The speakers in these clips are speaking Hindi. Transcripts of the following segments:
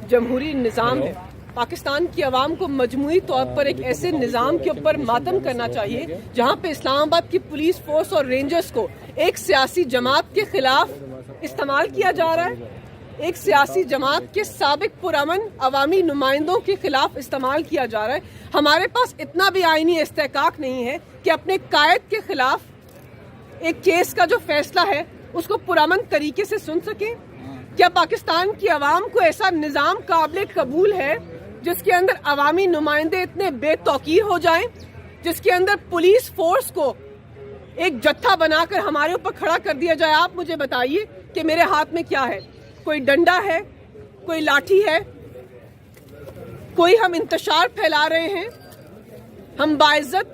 जमहूरी निज़ाम है। पाकिस्तान की आवाम को मजमूई तौर पर एक ऐसे निज़ाम के ऊपर मातम करना चाहिए जहां पे इस्लामाबाद की पुलिस फोर्स और रेंजर्स को एक सियासी जमात के खिलाफ इस्तेमाल किया जा रहा है, एक सियासी जमात के साबिक पुरअमन अवामी नुमाइंदों के खिलाफ इस्तेमाल किया जा रहा है। हमारे पास इतना भी आईनी इस्तेकाक नहीं है कि अपने कायद के खिलाफ एक केस का जो फैसला है उसको पुरअमन तरीके से सुन सके। क्या पाकिस्तान की आवाम को ऐसा निज़ाम काबिल कबूल है जिसके अंदर अवामी नुमाइंदे इतने बेतौकीर हो जाएं, जिसके अंदर पुलिस फोर्स को एक जत्था बनाकर हमारे ऊपर खड़ा कर दिया जाए? आप मुझे बताइए कि मेरे हाथ में क्या है? कोई डंडा है, कोई लाठी है, कोई हम इंतशार फैला रहे हैं? हम बाइज्जत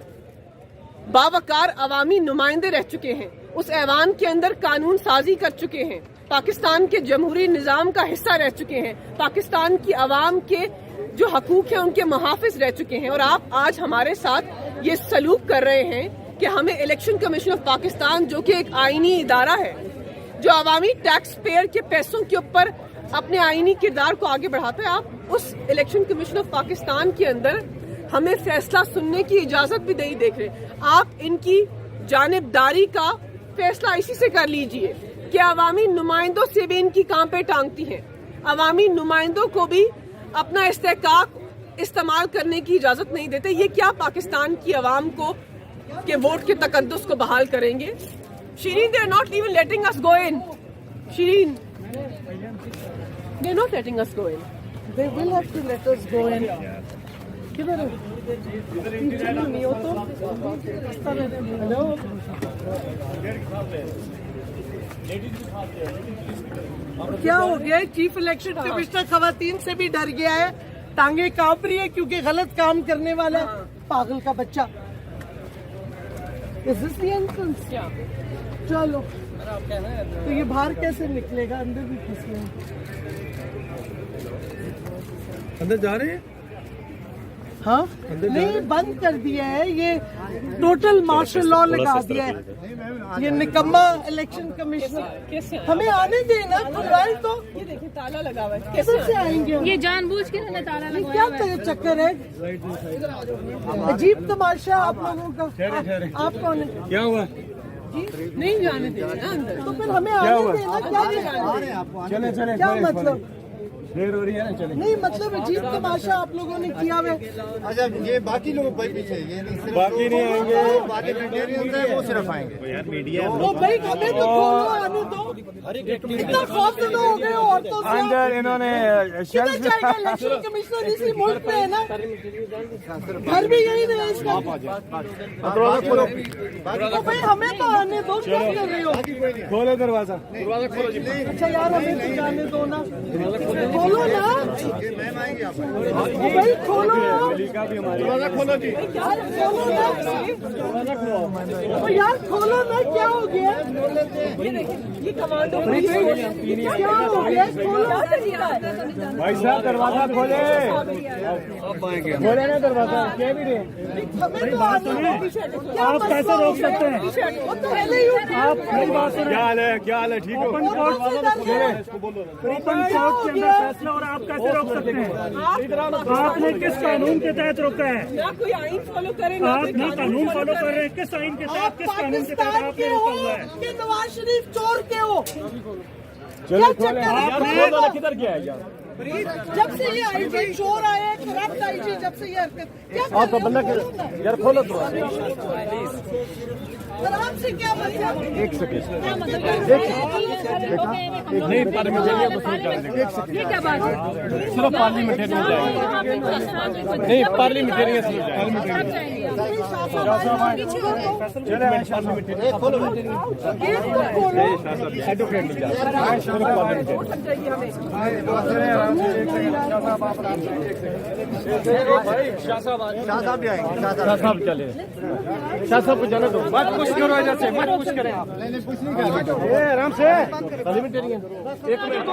बावकार अवामी नुमाइंदे रह चुके हैं, उस ऐवान के अंदर कानून साजी कर चुके हैं, पाकिस्तान के जमहूरी निज़ाम का हिस्सा रह चुके हैं, पाकिस्तान की आवाम के जो हकूक हैं उनके मुहाफिज रह चुके हैं, और आप आज हमारे साथ ये सलूक कर रहे हैं कि हमें इलेक्शन कमीशन ऑफ पाकिस्तान, जो कि एक आईनी इदारा है जो अवामी टैक्स पेयर के पैसों के ऊपर अपने आईनी किरदार को आगे बढ़ाता है, आप उस इलेक्शन कमीशन ऑफ पाकिस्तान के अंदर हमें फैसला सुनने की इजाजत भी नहीं देख रहे। आप इनकी जानिबदारी का फैसला इसी से कर लीजिए कि अवामी नुमाइंदों से भी इनकी कांपे टांगती हैं, अवामी नुमाइंदों को भी अपना इस्तेकाक इस्तेमाल करने की इजाजत नहीं देते। ये क्या पाकिस्तान की आवाम को के वोट के तकद्दुस को बहाल करेंगे? Shireen, they are not even letting us go in. Shireen, they are not letting us go in. They will have to let us go in. किधर है? नहीं हो तो? हेलो? क्या हो गया है? चीफ इलेक्शन कमिश्नर खवातीन से भी डर गया है, टांगे कांप रही है क्योंकि गलत काम करने वाला है पागल का बच्चा। Is this the entrance? चलो, तो ये बाहर कैसे निकलेगा? अंदर भी फंस गए। अंदर जा रहे हैं? हाँ, नहीं बंद कर दिया है, ये टोटल मार्शल लॉ लगा दिया है। ये निकम्मा इलेक्शन कमिश्नर, हमें आने देना, खुलवाए तो। ये देखिए ताला लगा हुआ है, कैसे से आएंगे? ये जानबूझ के उन्होंने ताला क्या चक्कर है? अजीब तमाशा आप लोगों का। आप कौन है? क्या हुआ? नहीं जाने देना ना अंदर। तो फिर हमें आने देना, क्या चले चले, क्या मतलब? देर हो रही है ना, चले। नहीं मतलब अजीब तमाशा आप लोगों ने किया है। अच्छा, ये बाकी लोग भाई पीछे, ये नहीं, बाकी नहीं आएंगे, बाकी वेजिटेरियन है वो सिर्फ आएंगे। यार मीडिया तो भाई हमें तो खोलो, आने दो। इतना खौफजदा हो गए औरतों से। अंदर इन्होंने किधर जाएगा? इलेक्शन कमिश्नर इसी मुल्क में है ना, घर भी यही रहे इसका। तो भाई हमें तो आने दो, क्या कर रहे हो? खोलो दरवाजा। अच्छा यार हमें तो जाने दो ना, खोलो ना भाई, खोलो दरवाजा खोलो जी। यार, खोलो ना यार, खोलो ना। क्या हो गया? ये कमांडो क्या हो गया? खोलो भाई साहब दरवाजा खोले, खोले ना दरवाजा। क्या भी हमें तो आने। आप कैसे रोक सकते हैं? वो तो पहले ही आप मेरी बात सुनिए। क्या हाल है? क्या हाल है? ठीक हो? ओपन कोर्ट के अंदर फैसला और आप कैसे रोक सकते हैं? आपने किस कानून के तहत रोका है? ना कोई आइन फॉलो करे, ना आप ना कानून फॉलो कर रहे हैं। किस आइन के तहत, किस कानून के तहत आपने रोका हुआ है? कि नवाज शरीफ चोर के हो। चलो क्या चक्कर है? आपने किधर गया है यार? जब से ये आईजी चोर आए, करप्ट आईजी, जब से ये हरकत, क्या आपका बंदा यार खोलो तो। आराम से क्या मतलब? एक सेकंड, क्या मतलब? नहीं पार्लियामेंटेरियन ये क्या बात है? सिर्फ पार्लियामेंटेरियन जाएंगे। नहीं पार्लियामेंटेरियन शाह साहब भी आएंगे। शाह साहब चले, शाह साहब को जाने दो। मत कुछ करो, इधर से मत कुछ करें आप। ये आराम से पार्लियामेंटेरियन। एक मिनट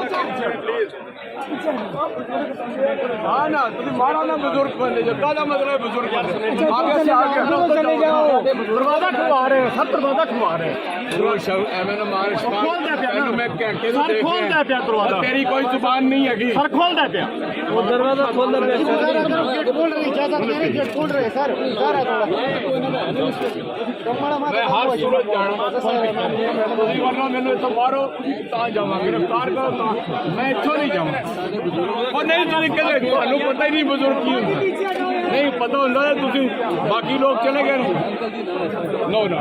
हाँ ना, तुम्हें मारा ना बुजुर्ग बंदे, जो काला मतलब है बुजुर्ग आगे से आगे चले जाओ। दरवाजा खुलवा रहे हैं, सब दरवाजा खुलवा रहे हैं। मैं घंटे तेरी कोई जुबान नहीं है। खोलता पिया वो दरवाजा खोल दे गेट खोल रहे इजाजत दे रहे गेट खोल रहे सर मैं हर सूरत जाना ਤੁਸੀਂ ਵਰਨਾ ਮੈਨੂੰ ਇੱਥੋਂ ਮਾਰੋ ਤਾਂ ਜਾਵਾਂ ਗ੍ਰਿਫਤਾਰ ਕਰੋ ਤਾਂ ਮੈਂ ਇੱਥੋਂ ਨਹੀਂ ਜਾਵਾਂ ਉਹ ਨਹੀਂ ਤੁਸੀਂ ਕਹਿੰਦੇ ਤੁਹਾਨੂੰ ਪਤਾ ਹੀ ਨਹੀਂ ਬਜ਼ੁਰਗ ਕੀ ਹੁੰਦਾ ਨਹੀਂ ਪਤਾ ਹੁੰਦਾ ਤਾਂ ਤੁਸੀਂ ਬਾਕੀ ਲੋਕ ਚਲੇ ਗਏ ਨੋ ਨੋ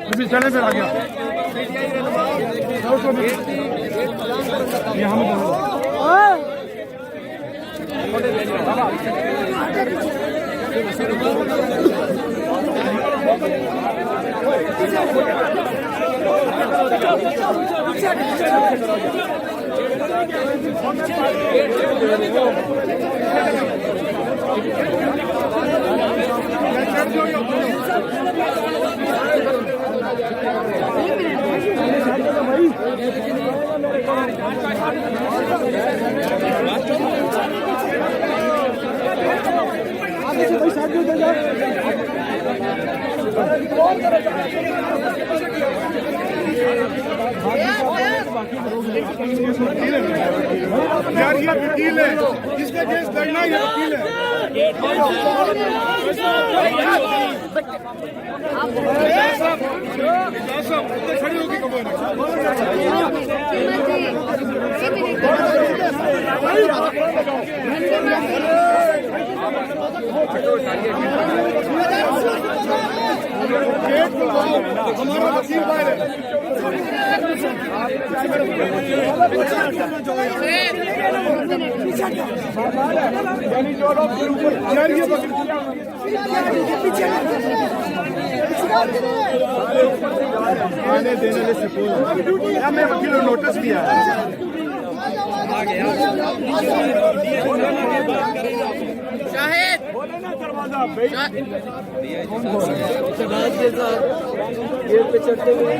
अभी चले फिर आ गया यार ये वकील है जिसका केस लड़ना ये वकील है खड़ी होगी हमारा वकील बाहर है आने देने से मैं वकील नोटिस भी आया शाहिद के साथ गेट पे चढ़ते हुए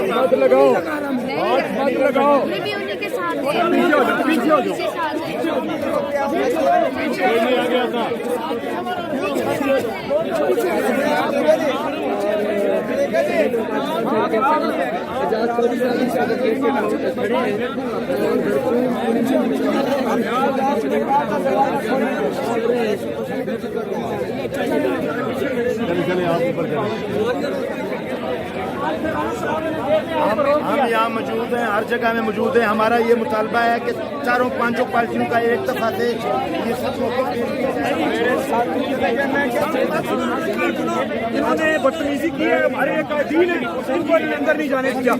हाथ लगाओ हाथ लगाओ उन्हीं के साथ पीछे हो जाओ नहीं आ गया था चले आप ऊपर हम यहाँ मौजूद हैं हर जगह में मौजूद हैं हमारा ये मुतालबा है कि चारों पांचों पार्टियों का एक दफा से ये सब इन्होंने बदतमीजी की है हमारे एक डील है उनको अंदर नहीं जाने दिया